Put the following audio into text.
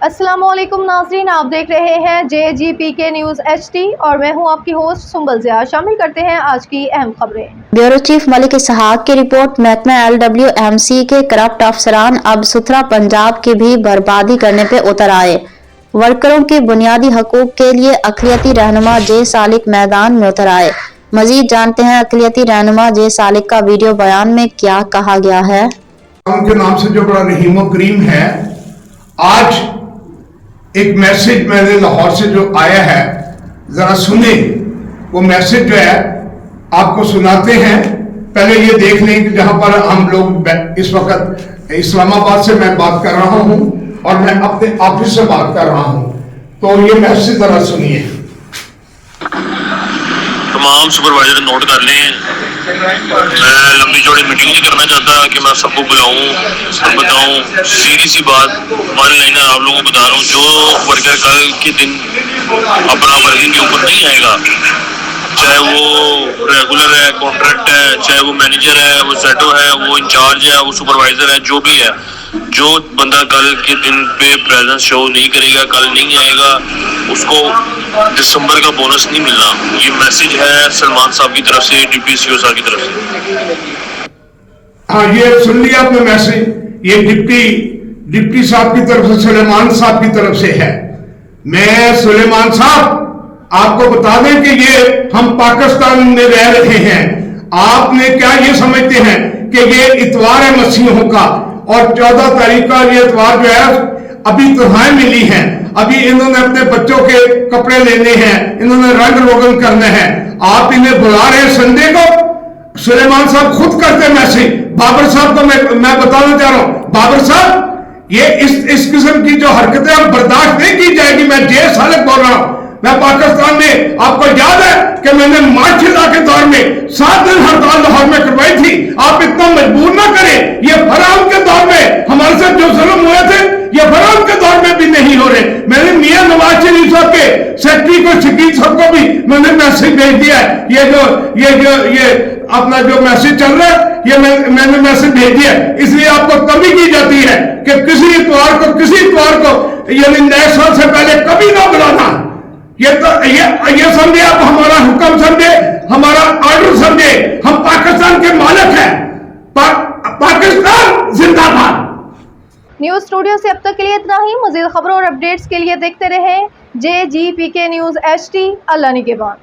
अस्सलाम वालेकुम नाज़रीन, आप देख रहे हैं JGPK न्यूज़ HD और मैं हूं आपकी होस्ट सुंबल ज़िया। शामिल करते हैं आज की अहम खबरें। ब्यूरो चीफ मलिक इसहाक की रिपोर्ट। महकमा LWMC के करप्ट अफसरान अब सुथरा पंजाब की भी बर्बादी करने पे उतर आए। वर्करों के बुनियादी हकूक के लिए अक़लियती रहनुमा जे सालिक मैदान में उतर आए। मजीद जानते हैं अक़लियती रहनुमा जे सालिक का वीडियो बयान में क्या कहा गया है। उनके नाम से जो बड़ा रहीम करीम है, आज एक मैसेज मैंने लाहौर से जो आया है, जरा सुने। वो मैसेज जो है आपको सुनाते हैं। पहले ये देख लें कि जहां पर हम लोग इस वक्त इस्लामाबाद से मैं बात कर रहा हूं और मैं अपने ऑफिस से बात कर रहा हूं, तो ये मैसेज जरा सुनिए। तमाम सुपरवाइजर नोट कर लें। मैं लंबी चौड़ी मीटिंग नहीं करना चाहता कि मैं सबको बुलाऊं, सब बताऊं। सीधी सी बात वन लाइनर आप लोगों को बता रहा हूँ, जो वर्कर कल के दिन अपना वर्किंग के ऊपर नहीं आएगा, चाहे वो रेगुलर है, कॉन्ट्रैक्ट है, चाहे वो मैनेजर है, वो सेटो है, वो इंचार्ज है, वो सुपरवाइजर है, जो भी है, जो बंदा कल के दिन पे प्रेजेंस शो नहीं करेगा, कल नहीं आएगा, उसको दिसंबर का बोनस नहीं मिलना। ये मैसेज है सलमान साहब की तरफ से, डिप्टी सीओ साहब की तरफ से। हाँ, ये सुन लिया आपने मैसेज। ये डिप्टी साहब की तरफ से, सुलेमान साहब की तरफ से है। मैं सुलेमान साहब आपको बता दें कि ये हम पाकिस्तान में रह रहे हैं। आपने क्या ये समझते हैं कि ये इतवार है मसीहों का, और 14 तारीख का ये इतवार जो है अभी तनख्वाहें मिली हैं, अभी इन्होंने अपने बच्चों के कपड़े लेने हैं, इन्होंने रंग रोगन करना है। आप इन्हें बुला रहे हैं संडे को। सुलेमान साहब खुद करते मैसेज। बाबर साहब को मैं बताना चाह रहा हूं, बाबर साहब ये इस किस्म की जो हरकतें अब बर्दाश्त नहीं की जाएगी। मैं जे सालिक बोल रहा हूं। मैं पाकिस्तान में, आपको याद है कि मैंने मार्च के दौर में 7 दिन हड़ताल लाहौर में करवाई थी। आप इतना मजबूर ना करें। ये फराउन के दौर में हमारे साथ जो जुल्म हुए थे, ये फराउन के दौर में भी नहीं हो रहे। मैंने मियां नवाज शरीफ साहब के सेक्रेटरी को, शकील साहब को भी मैंने मैसेज भेज दिया है। ये अपना जो मैसेज चल रहा है, ये मैंने मैसेज भेज दिया है। इसलिए आपको कभी की जाती है कि किसी इतवार को यानी नए साल से पहले कभी ना बुलाना। ये समझे आप, हमारा हुक्म समझे, हमारा ऑर्डर समझे। हम पाकिस्तान के मालिक हैं। पाकिस्तान जिंदाबाद। न्यूज़ स्टूडियो से अब तक के लिए इतना ही। मज़ीद खबरों और अपडेट्स के लिए देखते रहें JGPK न्यूज़ HD। अल्लाह निगहबान।